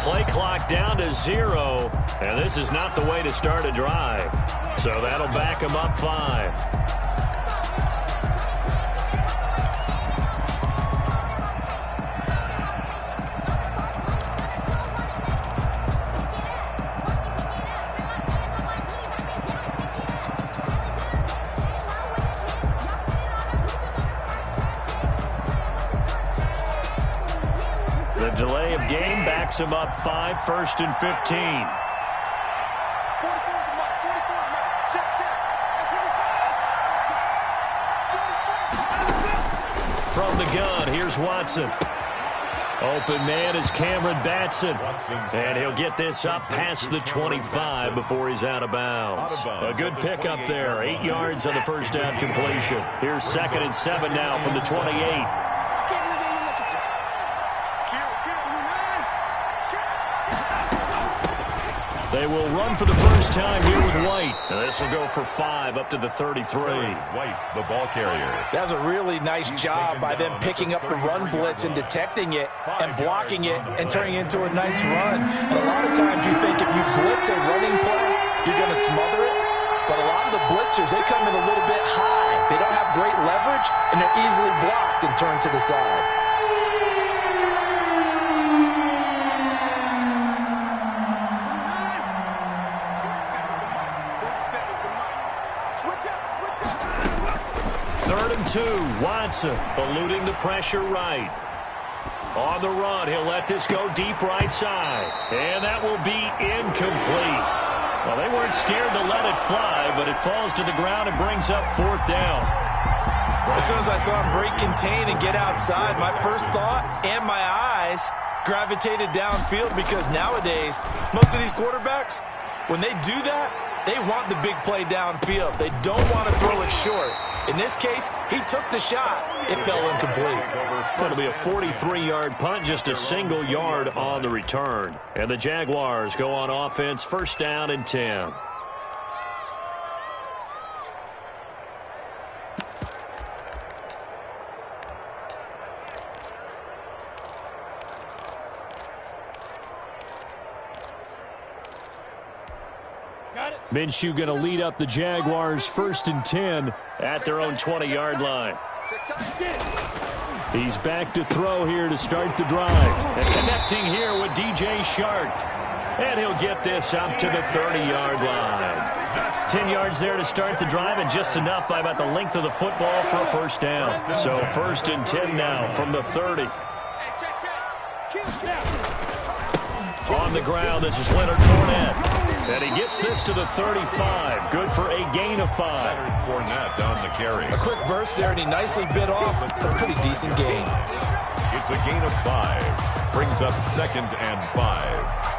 Play clock down to 0, and this is not the way to start a drive. So that'll back him up 5. The delay of game backs him up 5, 1st and 15. From the gun, here's Watson. Open man is Cameron Batson. And he'll get this up past the 25 before he's out of bounds. A good pickup there. 8 yards on the first down completion. Here's 2nd and 7 now from the 28. They will run for the first time here with White. And this will go for 5 up to the 33. White, the ball carrier. That was a really nice job by them picking up the run blitz and detecting it and blocking it and turning it into a nice run. And a lot of times you think if you blitz a running play, you're going to smother it. But a lot of the blitzers, they come in a little bit high. They don't have great leverage, and they're easily blocked and turned to the side. Third and 2, Watson eluding the pressure right. On the run, he'll let this go deep right side. And that will be incomplete. Well, they weren't scared to let it fly, but it falls to the ground and brings up 4th down. As soon as I saw him break contain and get outside, my first thought and my eyes gravitated downfield, because nowadays, most of these quarterbacks, when they do that, they want the big play downfield. They don't want to throw it short. In this case, he took the shot. It fell incomplete. It'll be a 43-yard punt, just a single yard on the return. And the Jaguars go on offense, 1st down and 10. Minshew going to lead up the Jaguars 1st and 10 at their own 20-yard line. He's back to throw here to start the drive. And connecting here with DJ Shark. And he'll get this up to the 30-yard line. 10 yards there to start the drive, and just enough by about the length of the football for a 1st down. So 1st and 10 now from the 30. On the ground, this is Leonard Fournette. And he gets this to the 35. Good for a gain of 5. Fournette on the carry. A quick burst there, and he nicely bit off a pretty decent gain. It's a gain of 5. Brings up 2nd and 5.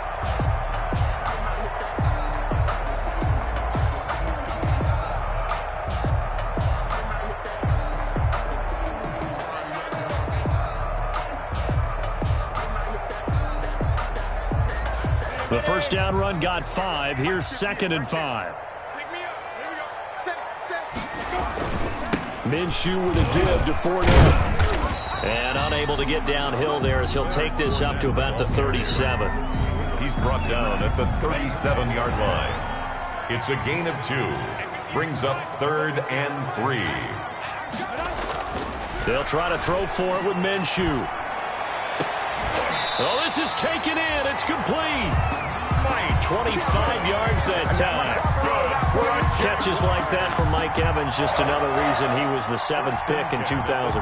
The first down run got 5. Here's 2nd and 5. Minshew with a give to Fournette. And unable to get downhill there as he'll take this up to about the 37. He's brought down at the 37-yard line. It's a gain of 2. Brings up 3rd and 3. They'll try to throw for it with Minshew. Oh, this is taken in. It's complete. 25 yards that time. Catches like that from Mike Evans, just another reason he was the 7th pick in 2014.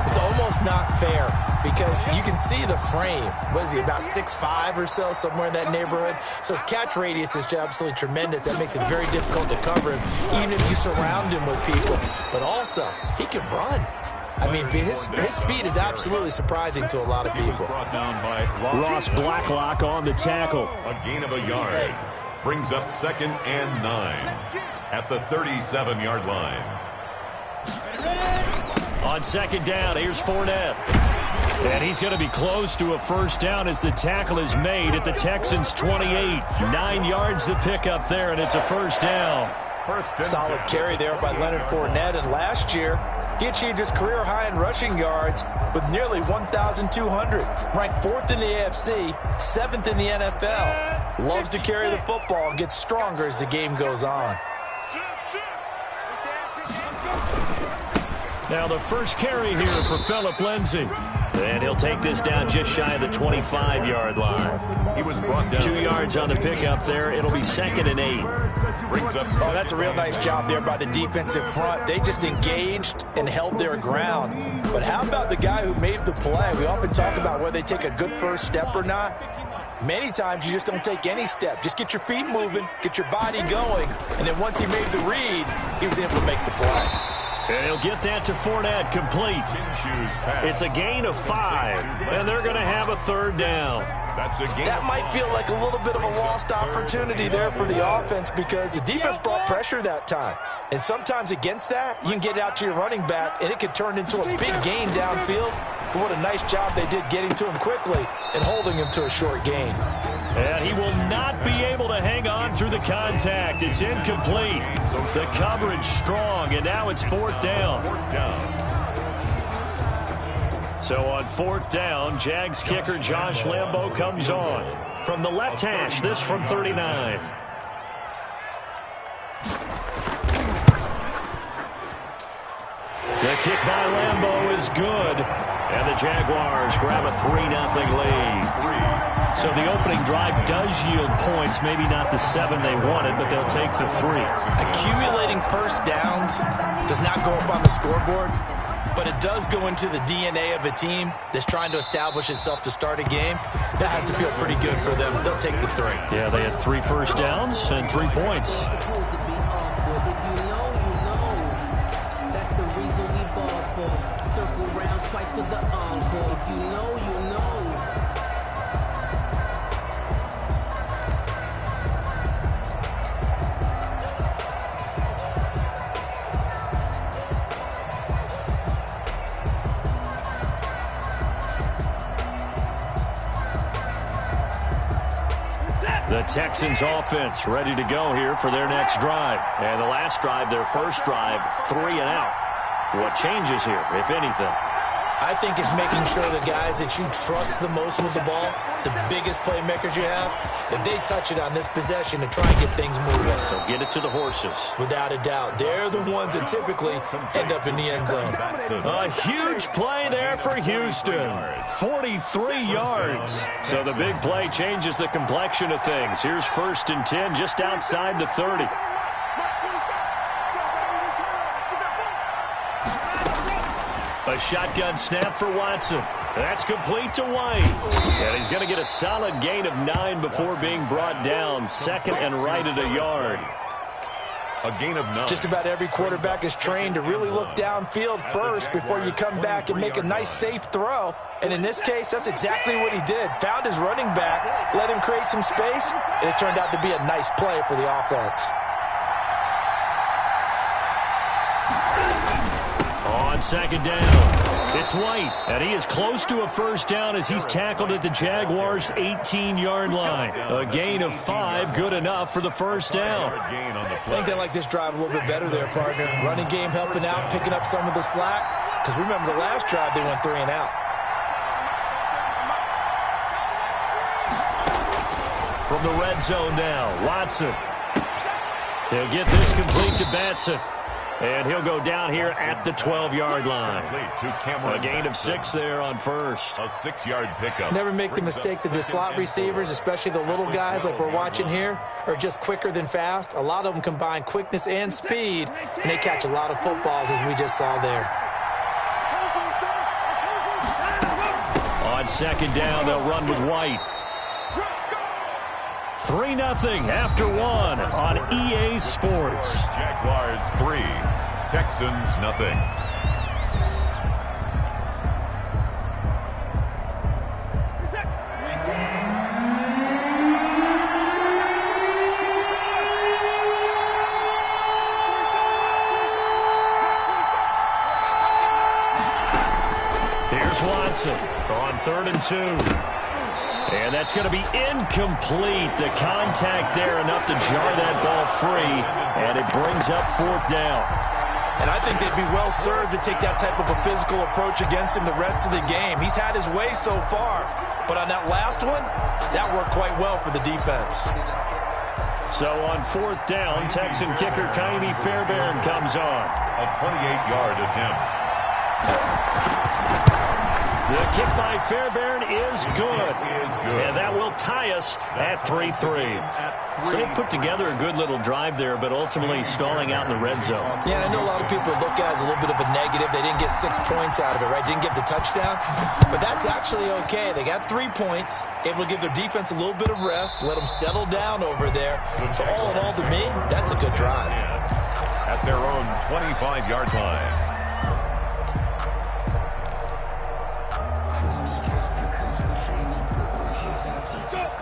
It's almost not fair because you can see the frame. What is he, about 6'5" or so, somewhere in that neighborhood? So his catch radius is absolutely tremendous. That makes it very difficult to cover him, even if you surround him with people. But also, he can run. I mean, his speed is absolutely surprising to a lot of people. Brought down by Ross Blacklock on the tackle. A gain of a yard. Brings up 2nd and 9 at the 37-yard line. On 2nd down, here's Fournette. And he's going to be close to a first down as the tackle is made at the Texans' 28. 9 yards to pick up there, and it's a first down. Solid carry there by Leonard Fournette, and last year he achieved his career high in rushing yards with nearly 1,200. Ranked 4th in the AFC, 7th in the NFL. Loves to carry the football and gets stronger as the game goes on. Now the first carry here for Phillip Lindsay. And he'll take this down just shy of the 25-yard line. He was brought down 2 yards on the pickup there. It'll be 2nd and 8. Brings up Oh, that's a real nice job there by the defensive front. They just engaged and held their ground. But how about the guy who made the play? We often talk about whether they take a good first step or not. Many times you just don't take any step. Just get your feet moving, get your body going, and then once he made the read, he was able to make the play. And he'll get that to Fournette, complete. It's a gain of 5, and they're going to have a 3rd down. That's a gain. That might feel like a little bit of a lost opportunity there for the offense because the defense brought pressure that time. And sometimes against that, you can get it out to your running back, and it could turn into a big gain downfield. But what a nice job they did getting to him quickly and holding him to a short gain. And he will not be able to hang on through the contact. It's incomplete. The coverage strong, and now it's 4th down. So on 4th down, Jags kicker Josh Lambo comes on. From the left hash, this from 39. The kick by Lambo is good. And the Jaguars grab a 3-0 lead. So the opening drive does yield points, maybe not the 7 they wanted, but they'll take the 3. Accumulating first downs does not go up on the scoreboard, but it does go into the DNA of a team that's trying to establish itself to start a game. That has to feel pretty good for them. They'll take the 3. Yeah, they had 3 first downs and 3 points. The Texans offense ready to go here for their next drive. And the last drive, their first drive, 3 and out. What changes here, if anything? I think it's making sure the guys that you trust the most with the ball, the biggest playmakers you have, that they touch it on this possession and try and get things moving. So get it to the horses. Without a doubt. They're the ones that typically end up in the end zone. A huge play there for Houston. 43 yards. So the big play changes the complexion of things. Here's 1st and 10 just outside the 30. A shotgun snap for Watson. That's complete to White. And he's going to get a solid gain of 9 before being brought down. 2nd and right at a yard. A gain of 9. Just about every quarterback is trained to really look downfield first before you come back and make a nice, safe throw. And in this case, that's exactly what he did. Found his running back, let him create some space, and it turned out to be a nice play for the offense. On 2nd down, it's White, and he is close to a first down as he's tackled at the Jaguars' 18-yard line. A gain of 5, good enough for the first down. I think they like this drive a little bit better there, partner. Running game helping out, picking up some of the slack. Because remember, the last drive they went 3 and out. From the red zone now, Watson. He'll get this complete to Batson. And he'll go down here at the 12-yard line. A gain of 6 there on first. A 6-yard pickup. Never make the mistake that the slot receivers, especially the little guys like we're watching here, are just quicker than fast. A lot of them combine quickness and speed, and they catch a lot of footballs, as we just saw there. On 2nd down, they'll run with White. 3-0 after 1 on EA Sports. Jaguars 3, Texans 0. James Watson on 3rd and 2. And that's going to be incomplete. The contact there enough to jar that ball free, and it brings up 4th down. And I think they'd be well served to take that type of a physical approach against him the rest of the game. He's had his way so far, but on that last one, that worked quite well for the defense. So on 4th down, Texan kicker Kaimi Fairbairn comes on. A 28-yard attempt. The kick by Fairbairn is good. And that will tie us at 3-3. So they put together a good little drive there, but ultimately stalling out in the red zone. Yeah, I know a lot of people look at it as a little bit of a negative. They didn't get 6 points out of it, right? Didn't get the touchdown. But that's actually okay. They got 3 points, able to give their defense a little bit of rest, let them settle down over there. So all in all, to me, that's a good drive. At their own 25-yard line.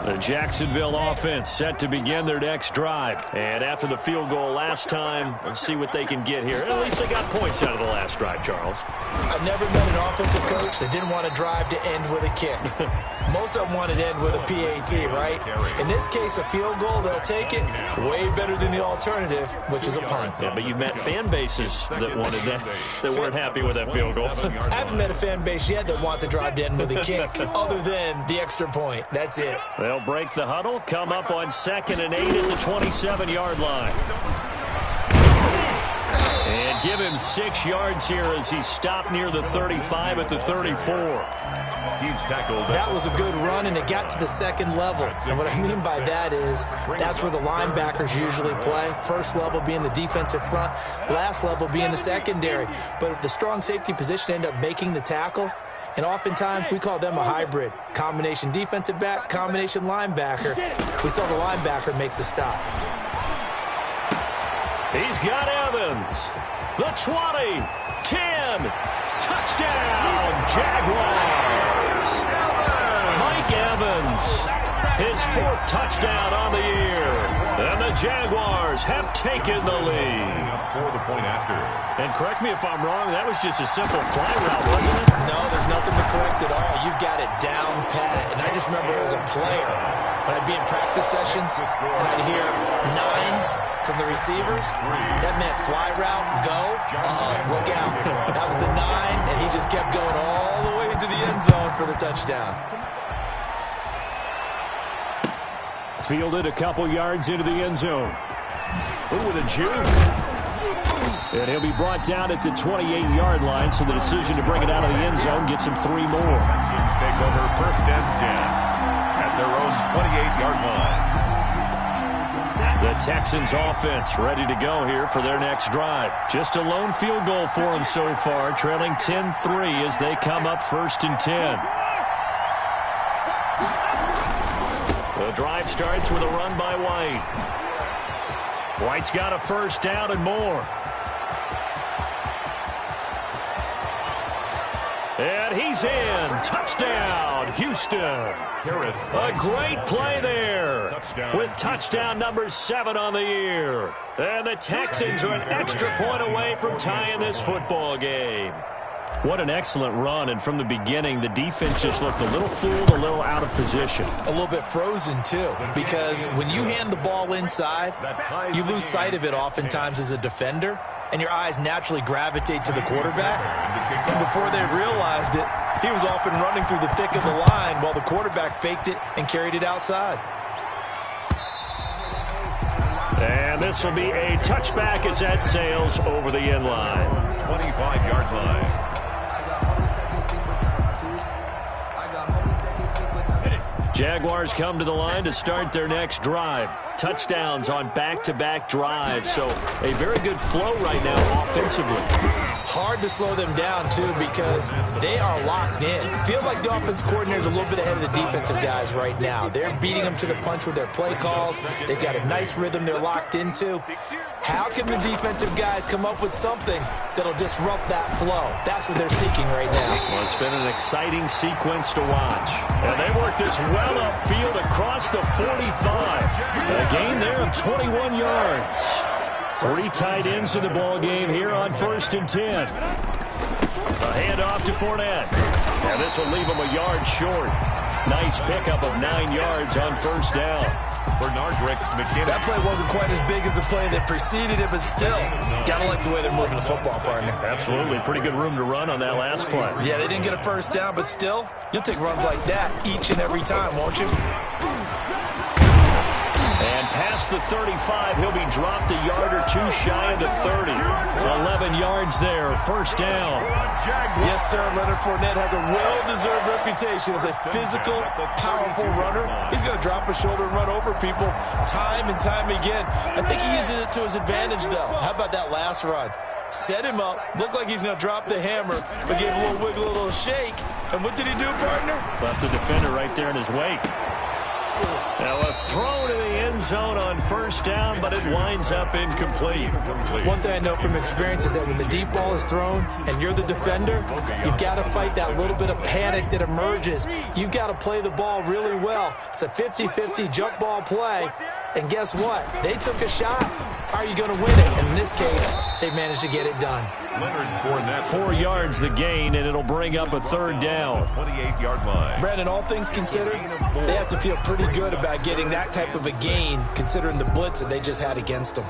The Jacksonville offense set to begin their next drive. And after the field goal last time, let's see what they can get here. At least they got points out of the last drive, Charles. I've never met an offensive coach that didn't want to drive to end with a kick. Most of them want to end with a PAT, right? In this case, a field goal, they'll take it. Way better than the alternative, which is a punt. Yeah, but you've met fan bases that wanted that weren't happy with that field goal. I haven't met a fan base yet that wants to drive to end with a kick, other than the extra point. That's it. They'll break the huddle, come up on 2nd and 8 at the 27-yard line. And give him 6 yards here as he's stopped near the 35 at the 34. He's tackled. That was a good run, and it got to the 2nd level. And what I mean by that is that's where the linebackers usually play. First level being the defensive front, last level being the secondary. But the strong safety position ended up making the tackle. And oftentimes, we call them a hybrid. Combination defensive back, combination linebacker. We saw the linebacker make the stop. He's got Evans. The 20, 10, touchdown, Jaguars. Mike Evans, his 4th touchdown on the year. And the Jaguars have taken the lead. For the point after. And correct me if I'm wrong, that was just a simple fly route, wasn't it? No, there's nothing to correct at all. You've got it down pat. And I just remember as a player, when I'd be in practice sessions and I'd hear 9 from the receivers, that meant fly route, go, look out. That was the 9, and he just kept going all the way into the end zone for the touchdown. Fielded a couple yards into the end zone. Ooh, with a juke. And he'll be brought down at the 28-yard line, so the decision to bring it out of the end zone gets him 3 more. Texans take over 1st and 10 at their own 28-yard line. The Texans offense ready to go here for their next drive. Just a lone field goal for them so far, trailing 10-3 as they come up 1st and 10. The drive starts with a run by White. White's got a 1st down and more. And he's in. Touchdown, Houston. A great play there with touchdown number 7 on the year. And the Texans are an extra point away from tying this football game. What an excellent run, and from the beginning, the defense just looked a little fooled, a little out of position. A little bit frozen, too, because when you hand the ball inside, you lose sight of it oftentimes as a defender, and your eyes naturally gravitate to the quarterback. And before they realized it, he was off and running through the thick of the line while the quarterback faked it and carried it outside. And this will be a touchback as that sails over the end line. 25-yard line. Jaguars come to the line to start their next drive. Touchdowns on back-to-back drives, so a very good flow right now offensively. Hard to slow them down, too, because they are locked in. Feel like the offense coordinator is a little bit ahead of the defensive guys right now. They're beating them to the punch with their play calls. They've got a nice rhythm they're locked into. How can the defensive guys come up with something that'll disrupt that flow? That's what they're seeking right now. Well, it's been an exciting sequence to watch. And they work this well upfield across the 45. A gain there of 21 yards. 3 tight ends in the ball game here on 1st and 10. A handoff to Fournette. And this will leave him a yard short. Nice pickup of 9 yards on first down. Bernardrick McKinney. That play wasn't quite as big as the play that preceded it, but still, got to like the way they're moving the football, partner. Absolutely. Pretty good room to run on that last play. Yeah, they didn't get a first down, but still, you'll take runs like that each and every time, won't you? And past the 35, he'll be dropped a yard or two shy of the 30. 11 yards there, first down. Yes, sir. Leonard Fournette has a well-deserved reputation as a physical, powerful runner. He's going to drop his shoulder and run over people time and time again. I think he uses it to his advantage, though. How about that last run? Set him up, looked like he's going to drop the hammer, but gave a little wiggle, a little shake. And what did he do, partner? Left the defender right there in his wake. Now a throw to the end zone on first down, but it winds up incomplete. One thing I know from experience is that when the deep ball is thrown and you're the defender, you've got to fight that little bit of panic that emerges. You've got to play the ball really well. It's a 50-50 jump ball play, and guess what? They took a shot. How are you going to win it? And in this case, they managed to get it done. 4 yards the gain, and it'll bring up a third down. 28-yard line. Brandon, all things considered, they have to feel pretty good about getting that type of a gain, considering the blitz that they just had against them.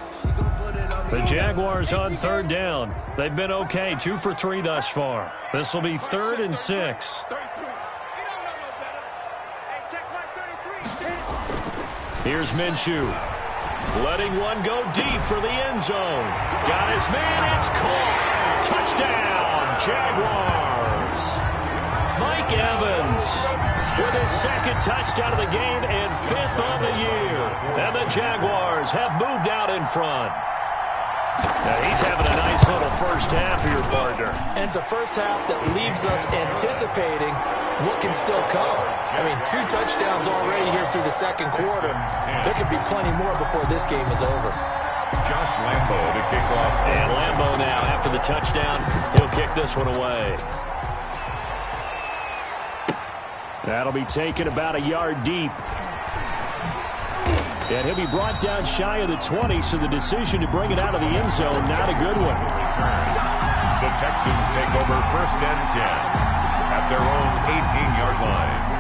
The Jaguars on third down. They've been okay, 2 for 3 thus far. This will be 3rd and 6. Here's Minshew. Letting one go deep for the end zone. Got his man, it's caught. Touchdown, Jaguars. Mike Evans with his 2nd touchdown of the game and 5th on the year. And the Jaguars have moved out in front. Now he's having a nice little first half here, partner. And it's a first half that leaves us anticipating what can still come. I mean, 2 touchdowns already here through the second quarter. There could be plenty more before this game is over. Josh Lambo to kick off. And Lambo now, after the touchdown, he'll kick this one away. That'll be taken about a yard deep. And he'll be brought down shy of the 20, so the decision to bring it out of the end zone, not a good one. The Texans take over 1st and 10 at their own 18-yard line.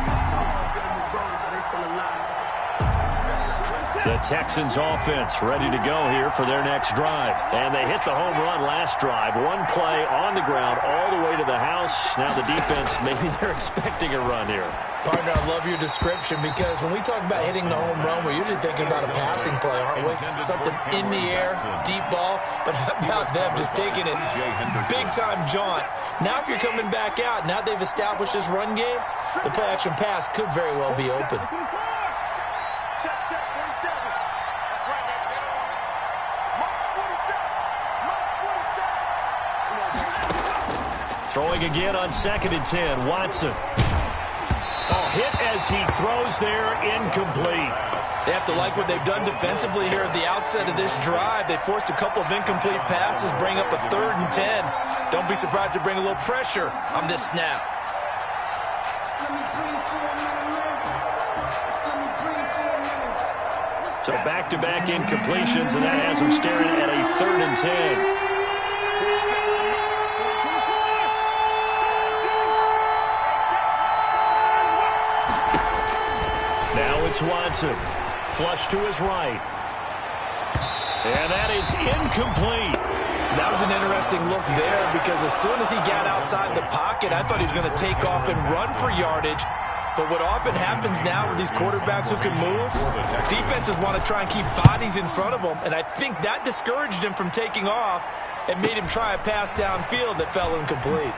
The Texans offense ready to go here for their next drive. And they hit the home run last drive. 1 play on the ground all the way to the house. Now the defense, maybe they're expecting a run here. Partner, I love your description because when we talk about hitting the home run, we're usually thinking about a passing play, aren't we? Something in the air, deep ball. But how about them just taking it big-time jaunt? Now if you're coming back out, now they've established this run game, the play-action pass could very well be open. Throwing again on 2nd and 10. Watson. Oh, hit as he throws there, incomplete. They have to like what they've done defensively here at the outset of this drive. They forced a couple of incomplete passes, bring up a 3rd and 10. Don't be surprised to bring a little pressure on this snap. So back-to-back incompletions, and that has them staring at a 3rd and 10. It's Watson. Flush to his right. And that is incomplete. That was an interesting look there because as soon as he got outside the pocket, I thought he was going to take off and run for yardage. But what often happens now with these quarterbacks who can move, defenses want to try and keep bodies in front of them. And I think that discouraged him from taking off and made him try a pass downfield that fell incomplete.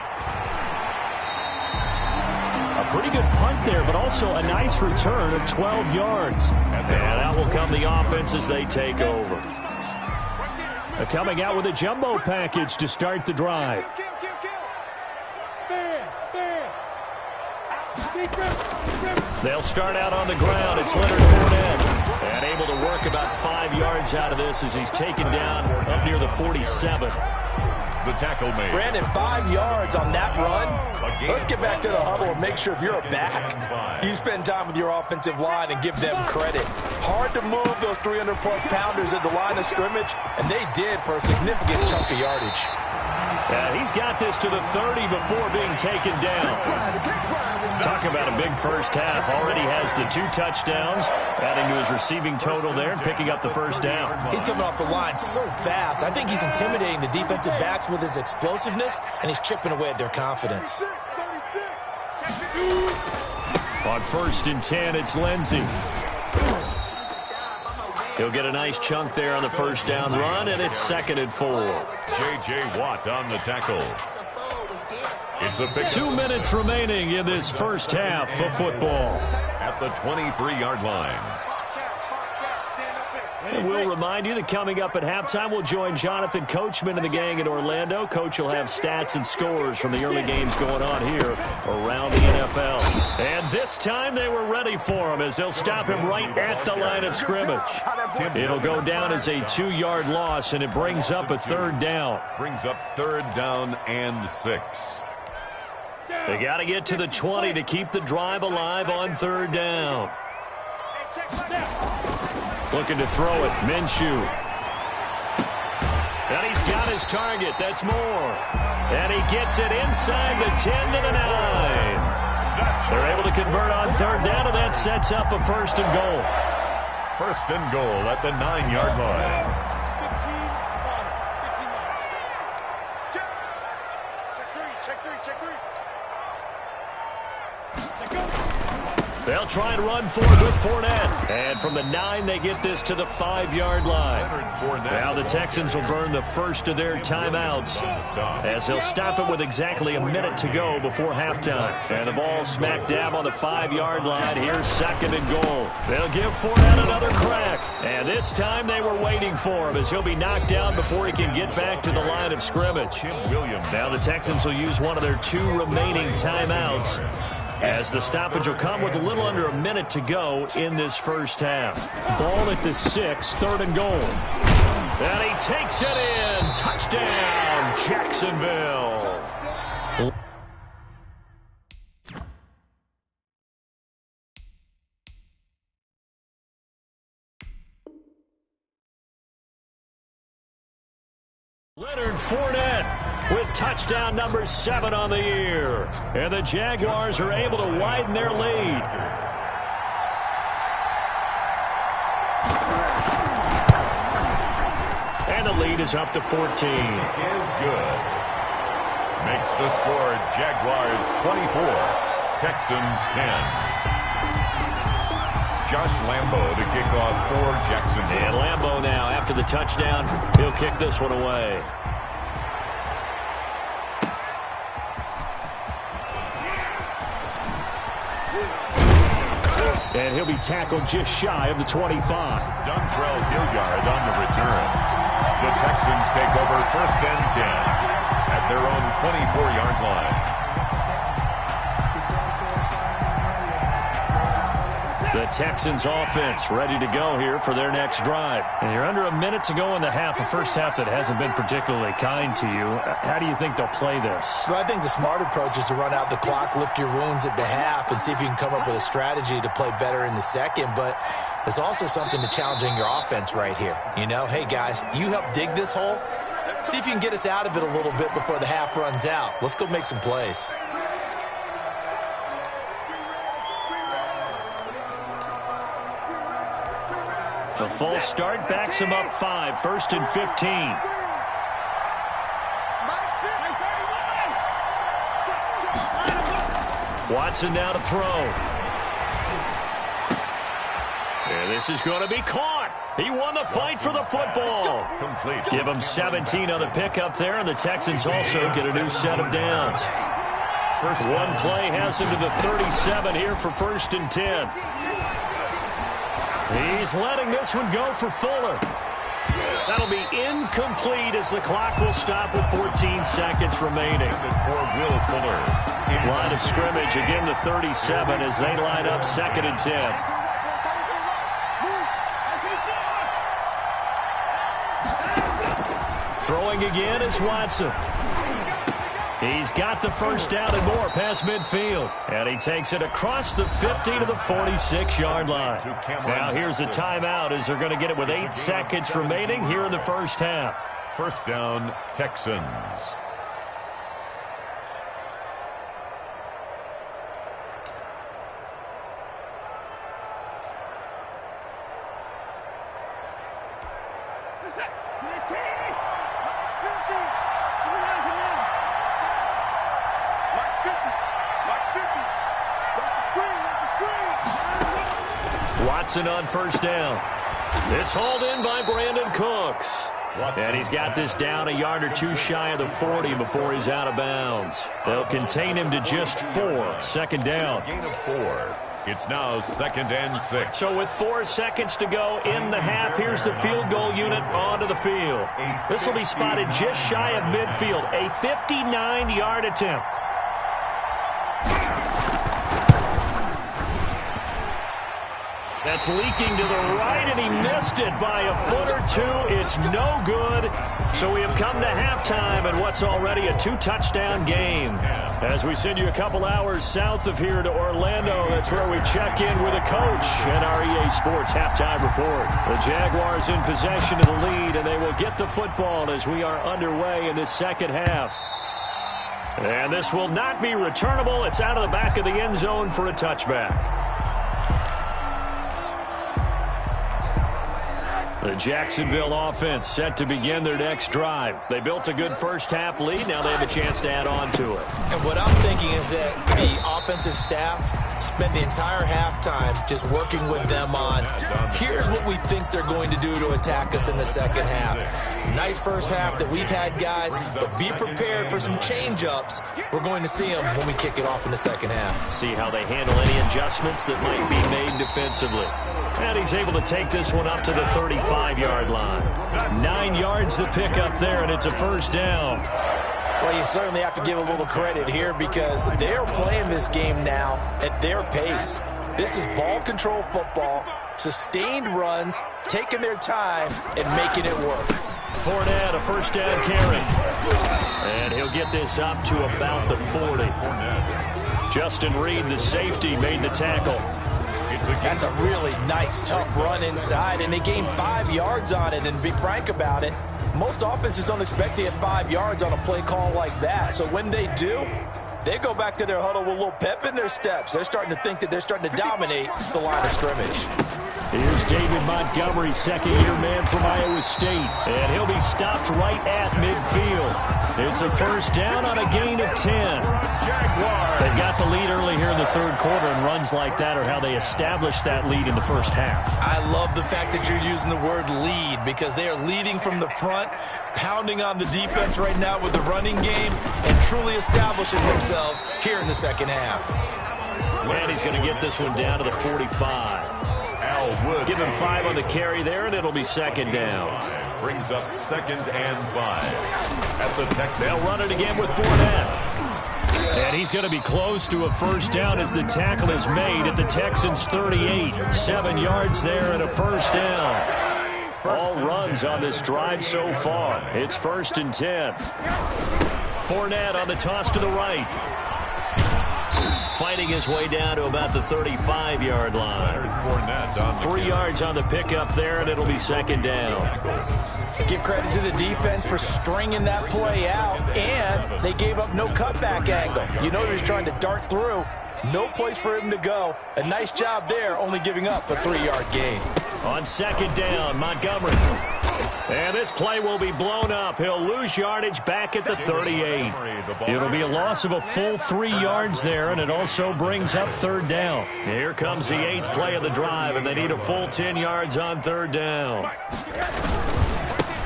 Pretty good punt there, but also a nice return of 12 yards. And that will come the offense as they take over. Coming out with a jumbo package to start the drive. They'll start out on the ground. It's Leonard Fournette. And able to work about 5 yards out of this as he's taken down up near the 47. The tackle made. Brandon, 5 yards on that run. Let's get back to the huddle and make sure if you're a back, you spend time with your offensive line and give them credit. Hard to move those 300-plus pounders at the line of scrimmage, and they did for a significant chunk of yardage. He's got this to the 30 before being taken down. Talk about a big first half. Already has the 2 touchdowns, adding to his receiving total there and picking up the first down. He's coming off the line so fast. I think he's intimidating the defensive backs with his explosiveness, and he's chipping away at their confidence. On 1st and 10, it's Lindsey. He'll get a nice chunk there on the first down run, and it's 2nd and 4. J.J. Watt on the tackle. It's a big 2 minutes remaining in this first half of football. At the 23-yard line. And we'll remind you that coming up at halftime, we'll join Jonathan Coachman and the gang in Orlando. Coach will have stats and scores from the early games going on here around the NFL. And this time they were ready for him as they'll stop him right at the line of scrimmage. It'll go down as a 2-yard loss, and it brings up a 3rd down. Brings up 3rd down and 6. They got to get to the 20 to keep the drive alive on 3rd down. Looking to throw it, Minshew. And he's got his target. That's Moore. And he gets it inside the 10 to the 9. They're able to convert on 3rd down, and that sets up a 1st and goal. 1st and goal at the 9-yard line. They'll try and run for it with Fournette. And from the 9, they get this to the 5-yard line. Now the Texans will burn the first of their timeouts as they'll stop it with exactly a minute to go before halftime. And the ball smack dab on the 5-yard line. Here's 2nd and goal. They'll give Fournette another crack. And this time they were waiting for him as he'll be knocked down before he can get back to the line of scrimmage. Now the Texans will use one of their 2 remaining timeouts, as the stoppage will come with a little under a minute to go in this first half. Ball at the 6, 3rd and goal. And he takes it in. Touchdown, Jacksonville. Leonard Fournette with touchdown number 7 on the year. And the Jaguars are able to widen their lead. And the lead is up to 14. Is good. Makes the score Jaguars 24, Texans 10. Josh Lambo to kick off for Jacksonville. And Lambo now, after the touchdown, he'll kick this one away. And he'll be tackled just shy of the 25. Dontrell Hilliard on the return. The Texans take over 1st and 10 at their own 24-yard line. The Texans offense ready to go here for their next drive. And you're under a minute to go in the half, a first half that hasn't been particularly kind to you. How do you think they'll play this? Well, I think the smart approach is to run out the clock, lick your wounds at the half, and see if you can come up with a strategy to play better in the second. But there's also something to challenging your offense right here. You know, hey, guys, you help dig this hole. See if you can get us out of it a little bit before the half runs out. Let's go make some plays. A false start backs him up 5, 1st and 15. Watson now to throw. And this is going to be caught. He won the fight for the football. Give him 17 on the pickup there, and the Texans also get a new set of downs. One play has him to the 37 here for 1st and 10. He's letting this one go for Fuller. That'll be incomplete as the clock will stop with 14 seconds remaining. For Will Fuller. Line of scrimmage, again the 37 as they line up 2nd and 10. Throwing again is Watson. He's got the first down and more past midfield. And he takes it across the 50 to the 46-yard line. Now here's a timeout as they're going to get it with 8 seconds remaining here in the first half. 1st down, Texans. Watson on first down. It's hauled in by Brandon Cooks. And he's got this down a yard or two shy of the 40 before he's out of bounds. They'll contain him to just 4. Second down. Gain of 4. It's now 2nd and 6. So with 4 seconds to go in the half, here's the field goal unit onto the field. This will be spotted just shy of midfield. A 59-yard attempt. That's leaking to the right, and he missed it by a foot or two. It's no good. So we have come to halftime in what's already a 2-touchdown game. As we send you a couple hours south of here to Orlando, that's where we check in with a coach at our EA Sports Halftime Report. The Jaguars in possession of the lead, and they will get the football as we are underway in this second half. And this will not be returnable. It's out of the back of the end zone for a touchback. The Jacksonville offense set to begin their next drive. They built a good first-half lead. Now they have a chance to add on to it. And what I'm thinking is that the offensive staff spent the entire halftime just working with them on, here's what we think they're going to do to attack us in the second half. Nice first half that we've had, guys, but be prepared for some change-ups. We're going to see them when we kick it off in the second half. See how they handle any adjustments that might be made defensively. And he's able to take this one up to the 35-yard line. 9 yards to pick up there, and it's a first down. Well, you certainly have to give a little credit here because they're playing this game now at their pace. This is ball control football, sustained runs, taking their time, and making it work. Fournette, a first down carry. And he'll get this up to about the 40. Justin Reed, the safety, made the tackle. That's a really nice, tough run inside, and they gained 5 yards on it. And to be frank about it, most offenses don't expect to get 5 yards on a play call like that. So when they do, they go back to their huddle with a little pep in their steps. They're starting to think that they're starting to dominate the line of scrimmage. Here's David Montgomery, second-year man from Iowa State. And he'll be stopped right at midfield. It's a first down on a gain of 10. They've got the lead early here in the third quarter, and runs like that are how they established that lead in the first half. I love the fact that you're using the word lead because they are leading from the front, pounding on the defense right now with the running game, and truly establishing themselves here in the second half. And he's going to get this one down to the 45. Give him 5 on the carry there, and it'll be second down. Brings up 2nd and 5. At the Texans. They'll run it again with Fournette. And he's going to be close to a first down as the tackle is made at the Texans' 38. 7 yards there and a first down. All runs on this drive so far. It's 1st and 10. Fournette on the toss to the right. Fighting his way down to about the 35-yard line. 3 yards on the pickup there, and it'll be second down. Give credit to the defense for stringing that play out, and they gave up no cutback angle. You know he was trying to dart through. No place for him to go. A nice job there, only giving up a 3-yard gain. On second down, Montgomery. And this play will be blown up. He'll lose yardage back at the 38. It'll be a loss of a full 3 yards there, and it also brings up third down. Here comes the 8th play of the drive, and they need a full 10 yards on third down.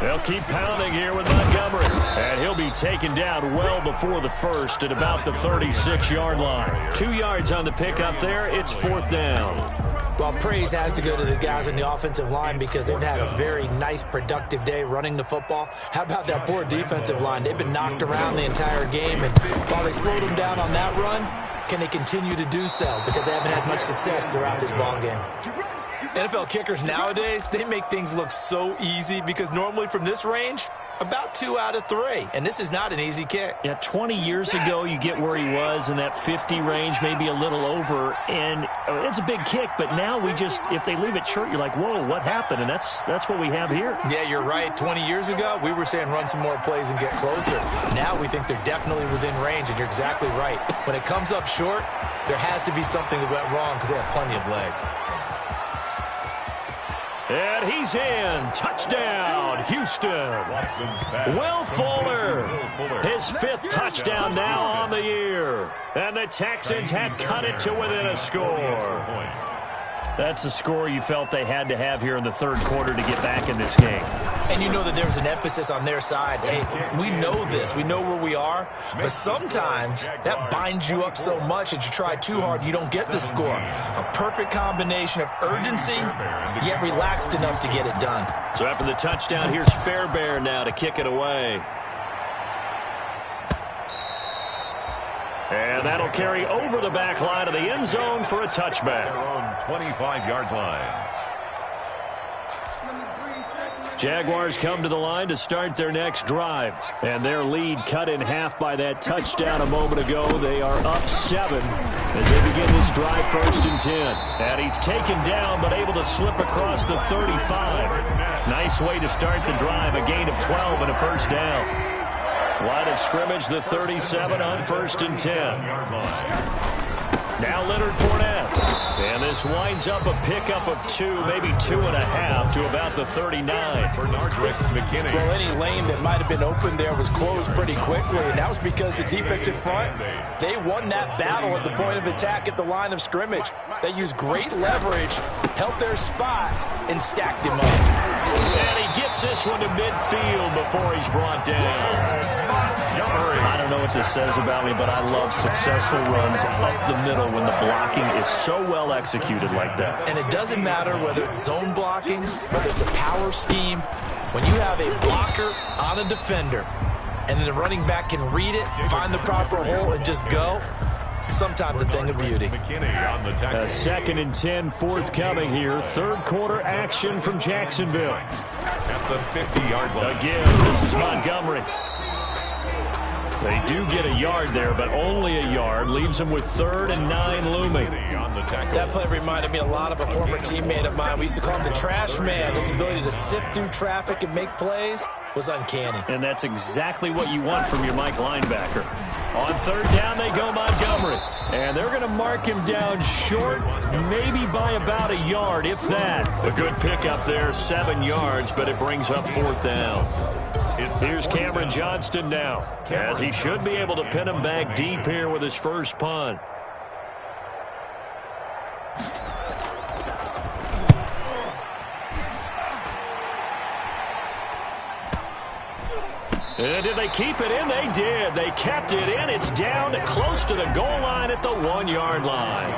They'll keep pounding here with Montgomery. And he'll be taken down well before the first at about the 36-yard line. 2 yards on the pickup there. It's 4th down. Well, praise has to go to the guys on the offensive line because they've had a very nice, productive day running the football. How about that poor defensive line? They've been knocked around the entire game, and while they slowed them down on that run, can they continue to do so? Because they haven't had much success throughout this ball game. NFL kickers nowadays, they make things look so easy because normally from this range, about 2 out of 3. And this is not an easy kick. Yeah, 20 years ago, you get where he was in that 50 range, maybe a little over. And it's a big kick, but now we just, if they leave it short, you're like, whoa, what happened? And that's what we have here. Yeah, you're right. 20 years ago, we were saying run some more plays and get closer. Now we think they're definitely within range, and you're exactly right. When it comes up short, there has to be something that went wrong because they have plenty of leg. And he's in. Touchdown, Houston. Will Fuller, his 5th touchdown now on the year. And the Texans have cut it to within a score. That's a score you felt they had to have here in the third quarter to get back in this game. And you know that there was an emphasis on their side. Hey, we know this. We know where we are. But sometimes that binds you up so much that you try too hard, you don't get the score. A perfect combination of urgency, yet relaxed enough to get it done. So after the touchdown, here's Fairbairn now to kick it away. And that'll carry over the back line of the end zone for a touchback. Their own 25-yard line. Jaguars come to the line to start their next drive. And their lead cut in half by that touchdown a moment ago. They are up 7 as they begin this drive 1st and 10. And he's taken down but able to slip across the 35. Nice way to start the drive. A gain of 12 and a first down. Line of scrimmage, the 37 on 1st and 10. Now Leonard Fournette. And this winds up a pickup of 2, maybe 2.5 to about the 39. Well, any lane that might have been open there was closed pretty quickly, and that was because the defensive front, they won that battle at the point of attack at the line of scrimmage. They used great leverage, held their spot, and stacked him up. And he gets this one to midfield before he's brought down. I don't know what this says about me, but I love successful runs up the middle when the blocking is so well executed like that. And it doesn't matter whether it's zone blocking, whether it's a power scheme. When you have a blocker on a defender, and then the running back can read it, find the proper hole, and just go, sometimes a thing of beauty. A 2nd and 10 forthcoming here. Third quarter action from Jacksonville. At the 50-yard line. Again, this is Montgomery. They do get a yard there, but only a yard. Leaves them with 3rd and 9 looming. That play reminded me a lot of a former teammate of mine. We used to call him the trash man. His ability to sift through traffic and make plays was uncanny. And that's exactly what you want from your Mike linebacker. On 3rd down, they go Montgomery. And they're going to mark him down short, maybe by about a yard, if that. A good pickup there, 7 yards, but it brings up 4th down. Here's Cameron Johnston now, as he should be able to pin him back deep here with his first punt. And did they keep it in? They did. They kept it in. It's down close to the goal line at the 1-yard line.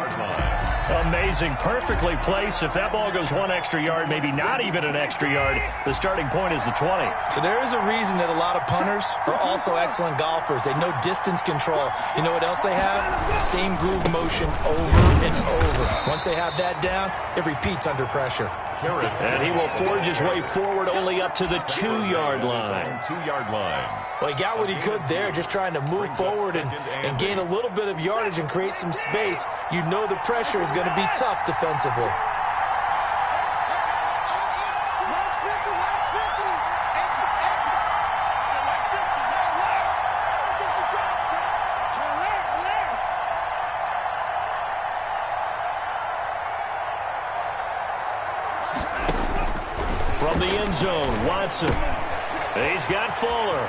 Amazing. Perfectly placed. If that ball goes 1 extra yard, maybe not even an extra yard, the starting point is the 20. So there is a reason that a lot of punters are also excellent golfers. They know distance control. You know what else they have? Same groove motion over and over. Once they have that down, it repeats under pressure. And he will forge his way forward only up to the 2-yard line. 2-yard line. Well, he got what he could there, just trying to move forward and gain a little bit of yardage and create some space. You know the pressure is going to be tough defensively. From the end zone, Watson. He's got Fuller.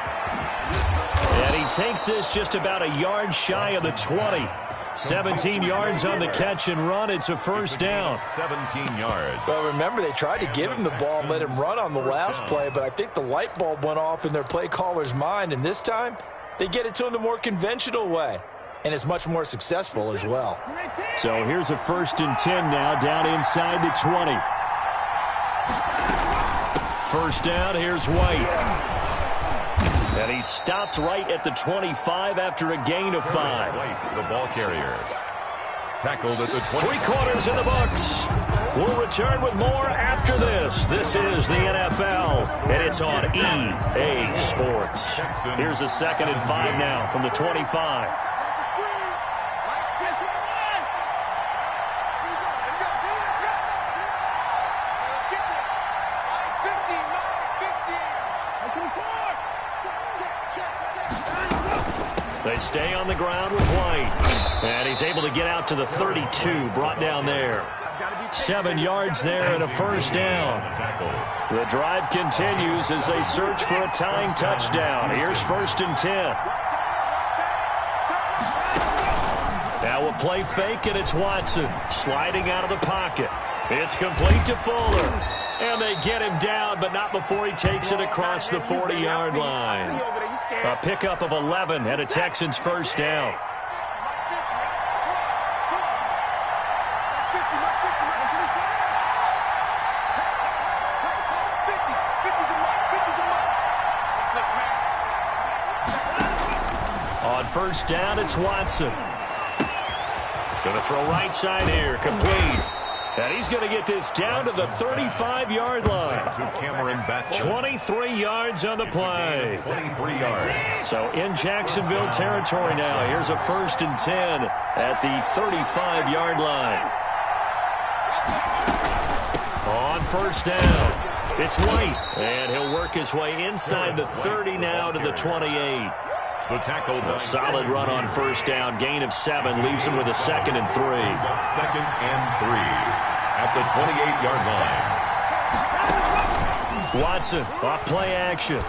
And he takes this just about a yard shy of the 20. 17 yards on the catch and run. It's a first down. 17 yards. Well, remember, they tried to give him the ball and let him run on the last play, but I think the light bulb went off in their play caller's mind, and this time they get it to him the more conventional way, and it's much more successful as well. So here's a 1st and 10 now down inside the 20. First down, here's White. And he stopped right at the 25 after a gain of 5. White, the ball carrier. Tackled at the 20. 3 quarters in the books. We'll return with more after this. This is the NFL, and it's on EA Sports. Here's a 2nd and 5 now from the 25. They stay on the ground with White. And he's able to get out to the 32, brought down there. 7 yards there and a first down. The drive continues as they search for a tying touchdown. Here's 1st and 10. Now a play fake, and it's Watson sliding out of the pocket. It's complete to Fuller. And they get him down, but not before he takes it across the 40-yard line. A pickup of 11 and a Texans first down. On first down, it's Watson. Going to throw right side here, complete. And he's going to get this down to the 35-yard line. 23 yards on the play. 23 yards. So in Jacksonville territory now. Here's a 1st and 10 at the 35-yard line. On first down, it's White. And he'll work his way inside the 30 now to the 28. The tackle. A solid run on first down. Gain of 7 leaves him with a 2nd and 3. 2nd and 3 at the 28-yard line. Watson off play action.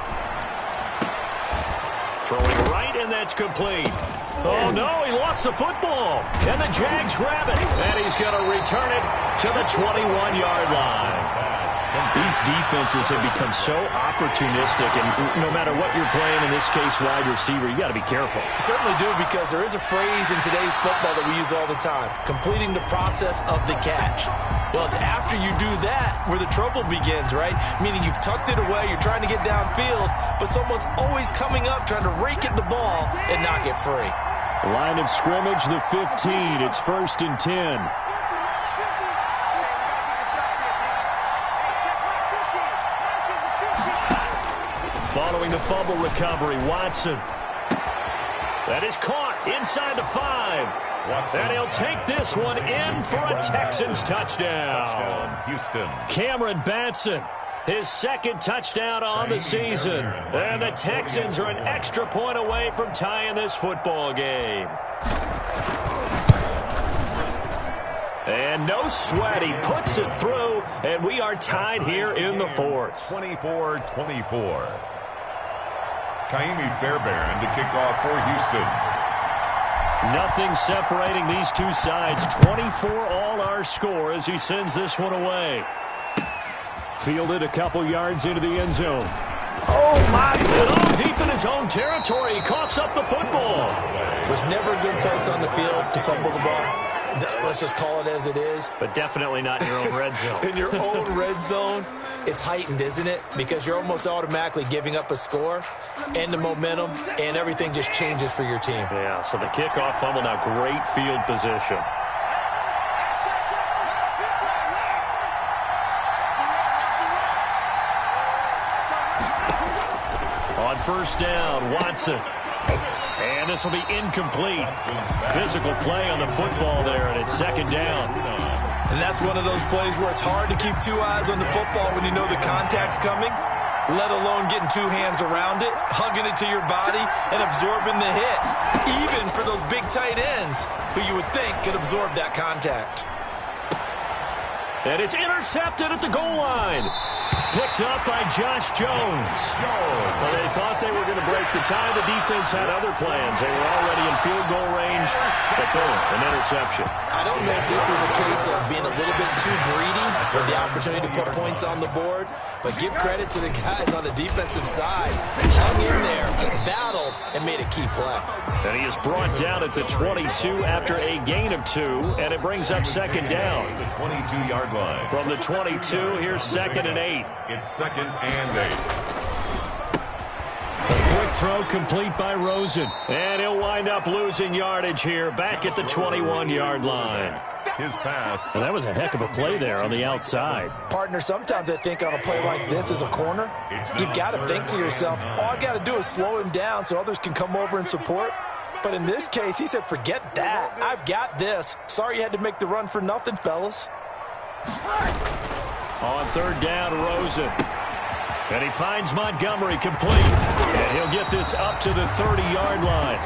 Throwing right, and that's complete. Oh, no, he lost the football. And the Jags grab it. And he's going to return it to the 21-yard line. These defenses have become so opportunistic, and no matter what you're playing, in this case wide receiver, you got to be careful. Certainly do, because there is a phrase in today's football that we use all the time: completing the process of the catch. Well, it's after you do that where the trouble begins, right? Meaning you've tucked it away, you're trying to get downfield, but someone's always coming up trying to rake at the ball and knock it free. Line of scrimmage, the 15. It's 1st and 10. Following the fumble recovery, Watson. That is caught inside the 5. Watson. And he'll take this one in for a Texans touchdown. Houston. Cameron Batson, his 2nd touchdown on the season. And the Texans are an extra point away from tying this football game. And no sweat, he puts it through, and we are tied here in the 4th. 24-24. Kaimi Fairbairn to kick off for Houston. Nothing separating these two sides. 24 all our score as he sends this one away. Fielded a couple yards into the end zone. Oh, my God. Oh, deep in his own territory. He coughs up the football. There's never a good place on the field to fumble the ball. Let's just call it as it is. But definitely not in your own red zone. In your own red zone, it's heightened, isn't it? Because you're almost automatically giving up a score and the momentum, and everything just changes for your team. Yeah, so the kickoff fumble, now great field position. On first down, Watson. And this will be incomplete. Physical play on the football there, and it's 2nd down. And that's one of those plays where it's hard to keep 2 eyes on the football when you know the contact's coming, let alone getting 2 hands around it, hugging it to your body, and absorbing the hit. Even for those big tight ends who you would think could absorb that contact. And it's intercepted at the goal line. Picked up by Josh Jones. Well, they thought they were going to break the tie. The defense had other plans. They were already in field goal range, but boom, an interception. I don't know if this was a case of being a little bit too greedy with the opportunity to put points on the board, but give credit to the guys on the defensive side. Hung in there, battled, and made a key play. And he is brought down at the 22 after a gain of 2, and it brings up 2nd down. The 22-yard line. From the 22, here's 2nd and 8. It's 2nd and 8. A quick throw complete by Rosen. And he'll wind up losing yardage here back at the 21-yard line. His pass. Well, that was a heck of a play there on the outside. Partner, sometimes I think on a play like this as a corner, you've got to think to yourself, all I've got to do is slow him down so others can come over and support. But in this case, he said, forget that. I've got this. Sorry you had to make the run for nothing, fellas. On 3rd down, Rosen. And he finds Montgomery complete. And he'll get this up to the 30-yard line.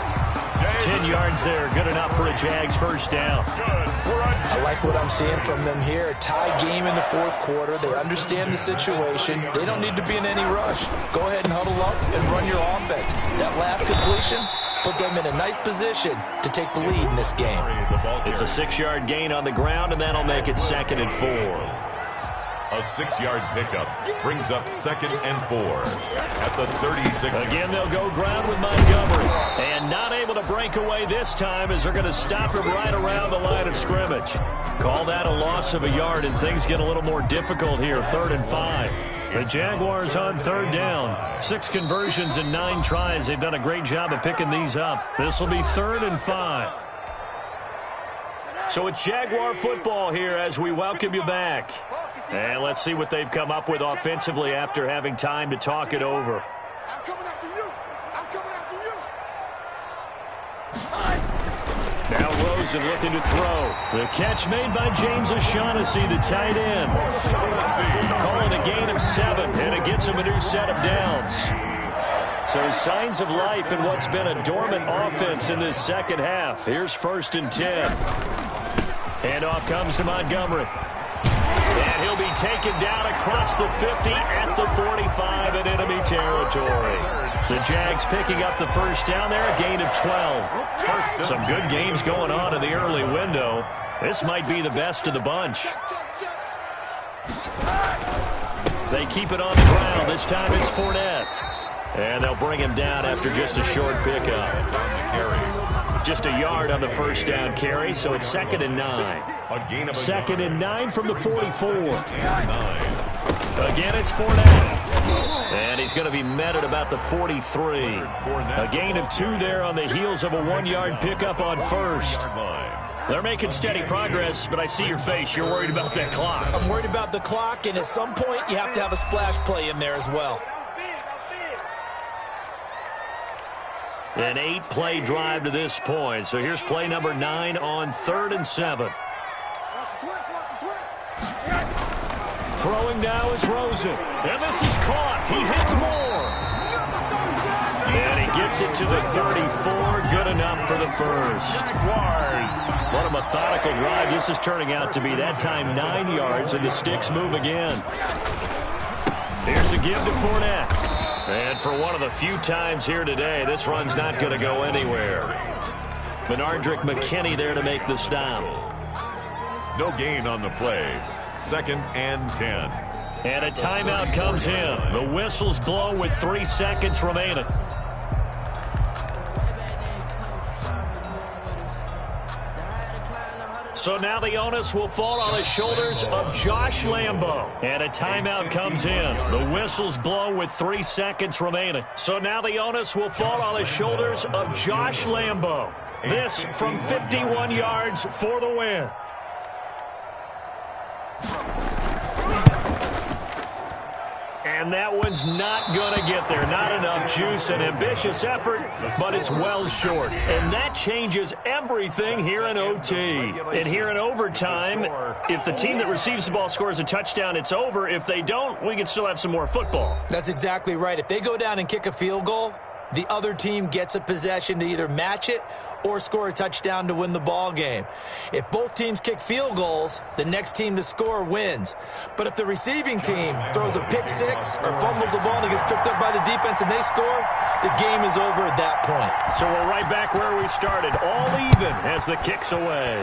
10 yards there, good enough for a Jags first down. I like what I'm seeing from them here. A tie game in the fourth quarter. They understand the situation. They don't need to be in any rush. Go ahead and huddle up and run your offense. That last completion put them in a nice position to take the lead in this game. It's a 6-yard gain on the ground, and that'll make it 2nd and 4. A 6-yard pickup brings up 2nd and 4 at the 36. Again, they'll go ground with Montgomery. And not able to break away this time as they're going to stop him right around the line of scrimmage. Call that a loss of a yard, and things get a little more difficult here. 3rd and 5. The Jaguars on 3rd down. 6 conversions and 9 tries. They've done a great job of picking these up. This will be 3rd and 5. So it's Jaguar football here as we welcome you back. And let's see what they've come up with offensively after having time to talk it over. I'm coming after you. I'm coming after you. Now Rosen looking to throw. The catch made by James O'Shaughnessy, the tight end. Calling a gain of 7, and it gets him a new set of downs. So signs of life in what's been a dormant offense in this second half. Here's 1st and 10. Handoff comes to Montgomery. And he'll be taken down across the 50 at the 45 in enemy territory. The Jags picking up the first down there, a gain of 12. Some good games going on in the early window. This might be the best of the bunch. They keep it on the ground. This time it's Fournette. And they'll bring him down after just a short pickup. Just a yard on the first down carry, so it's 2nd and 9. 2nd and 9 from the 44. Again, it's Fournette. And he's going to be met at about the 43. A gain of 2 there on the heels of a 1-yard pickup on first. They're making steady progress, but I see your face. You're worried about that clock. I'm worried about the clock, and at some point you have to have a splash play in there as well. An 8-play drive to this point. So here's play number 9 on 3rd and 7. Throwing now is Rosen. And this is caught. He hits more. And he gets it to the 34. Good enough for the first. What a methodical drive this is turning out to be. That time 9 yards, and the sticks move again. Here's a give to Fournette. And for one of the few times here today, this run's not going to go anywhere. Benardrick McKinney there to make the stop. No gain on the play. 2nd and 10. And a timeout comes in. The whistles blow with 3 seconds remaining. So now the onus will fall on the shoulders of Josh Lambo. And a timeout comes in. The whistles blow with 3 seconds remaining. So now the onus will fall on the shoulders of Josh Lambo. This from 51 yards for the win. And that one's not going to get there. Not enough juice. An ambitious effort, but it's well short. And that changes everything here in OT. And here in overtime, if the team that receives the ball scores a touchdown, it's over. If they don't, we can still have some more football. That's exactly right. If they go down and kick a field goal, the other team gets a possession to either match it or score a touchdown to win the ball game. If both teams kick field goals, the next team to score wins. But if the receiving team throws a pick six or fumbles the ball and it gets picked up by the defense and they score, the game is over at that point. So we're right back where we started, all even as the kick's away.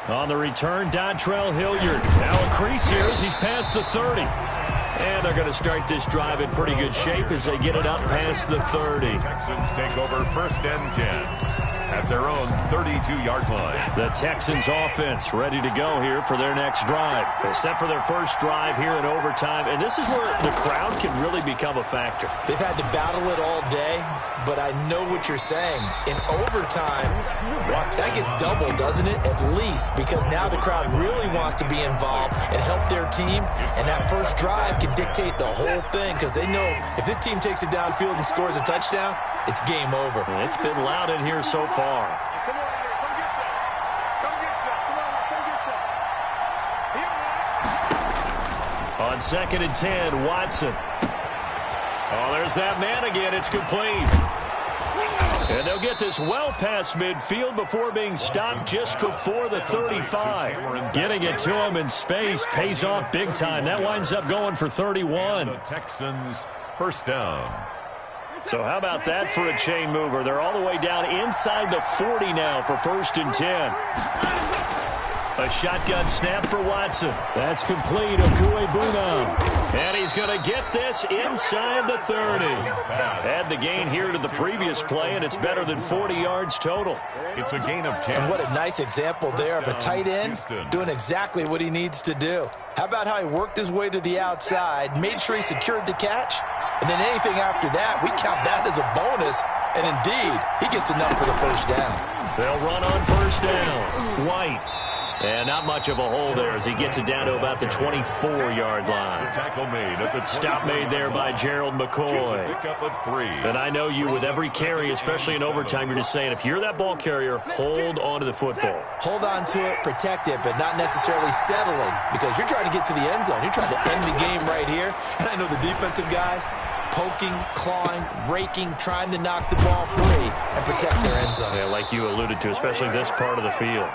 On the return, Dontrell Hilliard. Now a crease here as he's past the 30. And they're going to start this drive in pretty good shape as they get it up past the 30. Texans take over 1st and 10 at their own 32-yard line. The Texans offense ready to go here for their next drive. They're set for their first drive here in overtime, and this is where the crowd can really become a factor. They've had to battle it all day, but I know what you're saying. In overtime, that gets double, doesn't it? At least, because now the crowd really wants to be involved and help their team, and that first drive can dictate the whole thing because they know if this team takes it downfield and scores a touchdown, it's game over. And it's been loud in here so far. On 2nd and 10, Watson. Oh, there's that man again. It's complete. And they'll get this well past midfield before being stopped just before the 35. Getting it to him in space pays off big time. That winds up going for 31. The Texans first down. So how about that for a chain mover? They're all the way down inside the 40 now for 1st and 10. A shotgun snap for Watson. That's complete. Okuebuna. And he's going to get this inside the 30. Add the gain here to the previous play, and it's better than 40 yards total. It's a gain of 10. And what a nice example there of a tight end doing exactly what he needs to do. How about how he worked his way to the outside, made sure he secured the catch, and then anything after that, we count that as a bonus. And indeed, he gets enough for the first down. They'll run on first down. White. And not much of a hole there as he gets it down to about the 24-yard line. Tackle made at the Stop made there by Gerald McCoy. Pick up at 3. And I know you with every carry, especially in overtime, you're just saying if you're that ball carrier, hold on to the football. Hold on to it, protect it, but not necessarily settling because you're trying to get to the end zone. You're trying to end the game right here. And I know the defensive guys poking, clawing, raking, trying to knock the ball free and protect their end zone. Yeah, like you alluded to, especially this part of the field.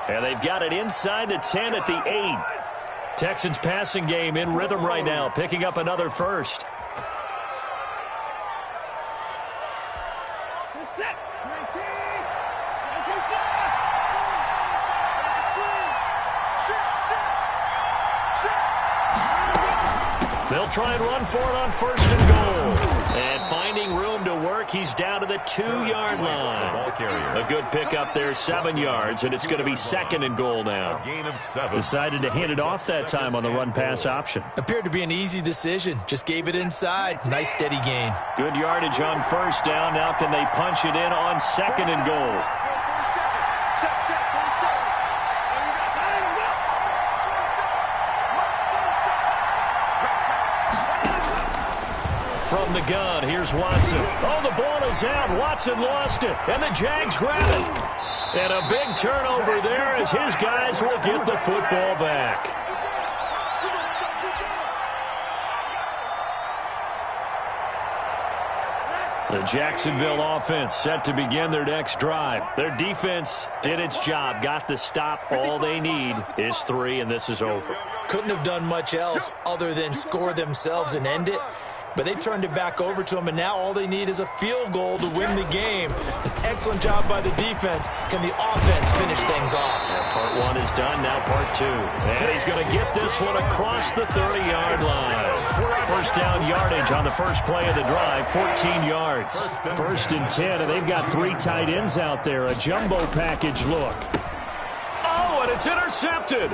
And they've got it inside the 10 at the 8. Texans passing game in rhythm right now, picking up another first. They'll try and run for it on 1st and goal. And finding room to work, he's down to the 2-yard line. A good pickup there, 7 yards, and it's going to be 2nd and goal now. Gain of 7. Decided to hand it off that time on the run-pass option. Appeared to be an easy decision. Just gave it inside. Nice steady gain. Good yardage on 1st down. Now can they punch it in on 2nd and goal? From the gun, here's Watson. Oh, the ball is out. Watson lost it, and the Jags grab it. And a big turnover there as his guys will get the football back. The Jacksonville offense set to begin their next drive. Their defense did its job, got the stop. All they need is 3, and this is over. Couldn't have done much else other than score themselves and end it. But they turned it back over to him, and now all they need is a field goal to win the game. An excellent job by the defense. Can the offense finish things off? Yeah, part 1 is done, now part 2. And he's going to get this one across the 30-yard line. First down yardage on the first play of the drive, 14 yards. 1st and 10, and they've got 3 tight ends out there. A jumbo package look. Oh, and it's intercepted.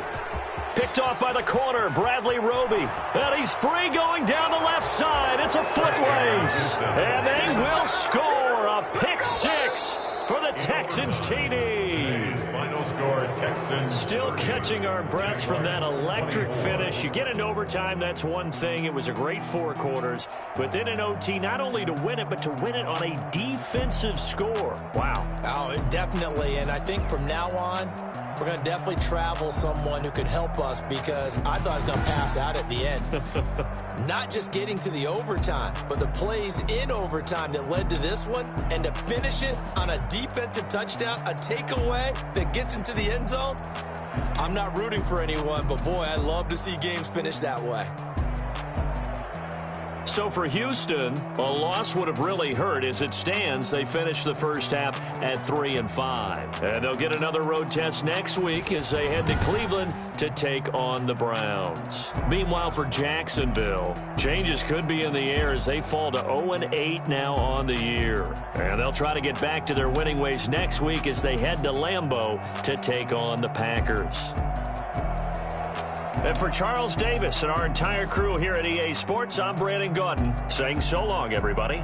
Picked off by the corner, Bradley Roby. And he's free going down the left side. It's a foot race. And they will score a pick 6 for the Texans TD. Final score, Texans. Still catching our breaths from that electric finish. You get into overtime, that's one thing. It was a great 4 quarters. But then in OT, not only to win it, but to win it on a defensive score. Wow. Oh, definitely. And I think from now on, we're going to definitely travel someone who could help us because I thought I was going to pass out at the end. Not just getting to the overtime, but the plays in overtime that led to this one. And to finish it on a defensive touchdown, a takeaway that gets into the end zone. I'm not rooting for anyone, but boy, I love to see games finish that way. So for Houston, a loss would have really hurt. As it stands, they finished the first half at 3-5. And they'll get another road test next week as they head to Cleveland to take on the Browns. Meanwhile, for Jacksonville, changes could be in the air as they fall to 0-8 now on the year. And they'll try to get back to their winning ways next week as they head to Lambeau to take on the Packers. And for Charles Davis and our entire crew here at EA Sports, I'm Brandon Gaudin saying so long, everybody.